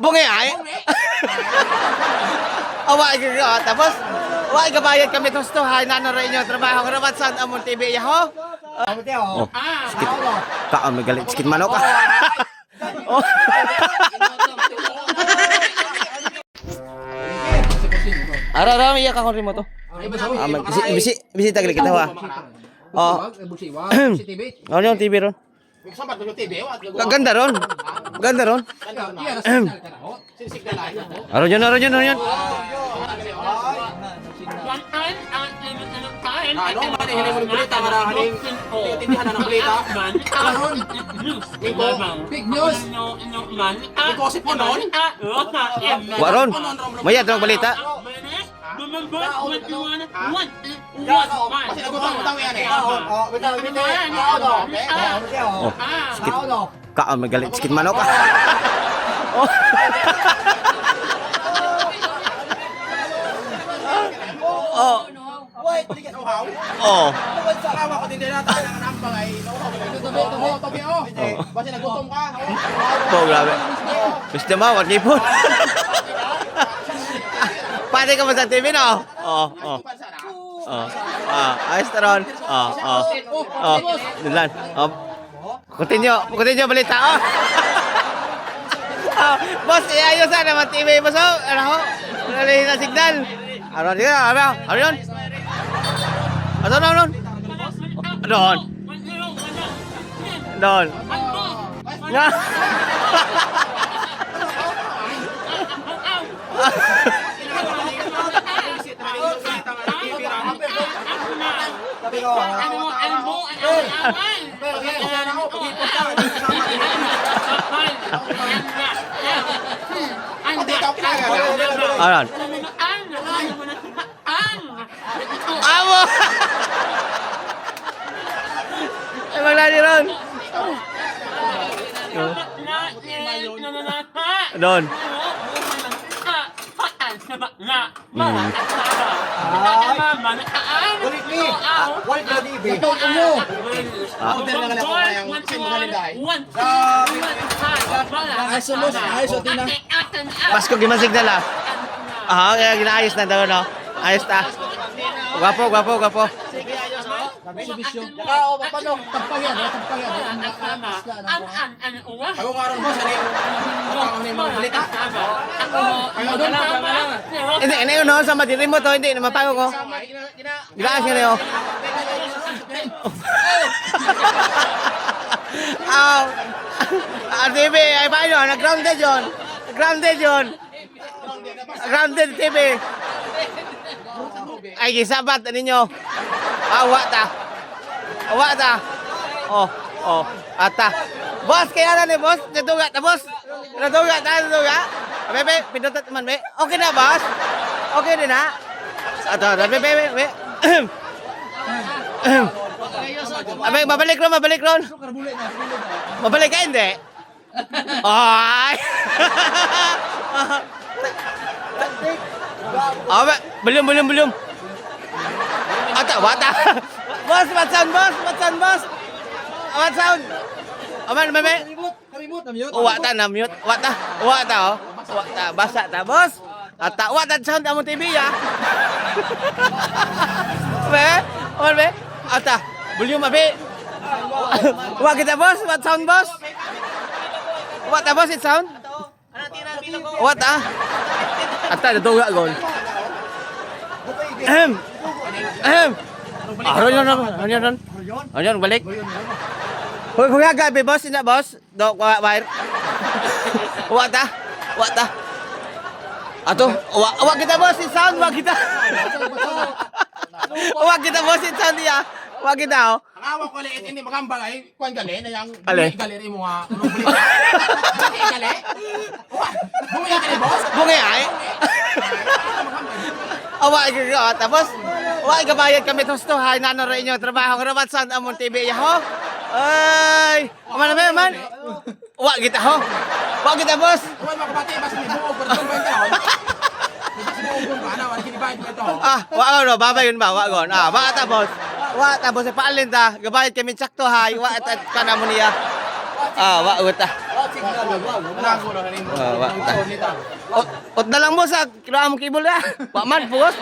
Bungi ay. Awa ka tapos wa gabayad kami tosto hay nanoray inyo trabaho rabat sa amon TV ya ho. Oh. Ka ang galit skin manok. Oh. Ara iya ka kon remote to. Bisi tagli kita wa. Oh. Oh, yung TV ron. Ganda ron. Ganda ron. Aron yun. Ano man hini mo balita nga haning tindihan ng balita. Karon. Big news. Gossip mo noon. Waron. Mayad ang balita. Ka ang magalit skin manok. Oh. Oh. Oh. Salamat ko din na tayo ng nampang ay tumo. Basta nagutom ka. Oh, grabe. Gusto mo, wag ipon. Pwede ka ba sa TV, no? Oh. Ayos na ron. Nilan. Continue balita. Boss, iayusan naman TV, boss. Ano ho? Nalilin na signal. Ano yun? Doon. Nga. Aran. Amo. Maglari ron. Doon. Pasko gimasig na lang. Kaya ginaayos na daw, no? Ayos ta. Gwapo. Ako karon mo sa mga balita. Hindi yun, no? Sa madiri mo to, hindi. Mapago ko. Ginaayos nyo na yun. TV, ay pa yun? Grounded TV. Ay, gisabat ninyo. Awa ta. Oh. Ata. Boss, kaya na ni boss. Naduga. Bebe, pinutot man, be. Okay na, boss? Okay din, ha? Ato, be. Abe, mabalik ron. Mabalik ka, hindi? Ay! Abe, belum. Ata, wata. Boss, what sound? Aman, meme. Wata na mute. Wata, oh. Wata, basa ta, boss. Ata, wata sound among TV, ya. Be. Ata, belum, abe. Wah kita, boss. What sound, boss? Wata, boss, it sound? Wata. Ata, natuga, gol. Aron, balik. Hoy, gabi, boss, ina, boss. Do, wire. Wata. Ato, wa kita, boss, it sound, wa kita. Wa kita, boss, it sound, ya. Wa kita, oh. Ang awa ko liit hindi magambal ay kuan gali na yang galeri mo nga gali. Bungi gali boss. Bungi ay. Awa ka tapos wa gabayad kami tosto hay nanoray inyo trabaho rabat sa amon TV ya ho. Ay, man. Wa kita ho. Wa kita, boss. Wa makabati bas ni buog ko ng taon. Wa babay yun ba? Wa gon. Wa ta, boss. Wa ta, boss, paalin ta. Gabayad kami sakto hay. Wa at kana mo niya. Wa uta. Alam ko na hanin mo. Ot na lang mo sa kailangan mo kibol ya. Wa man, boss.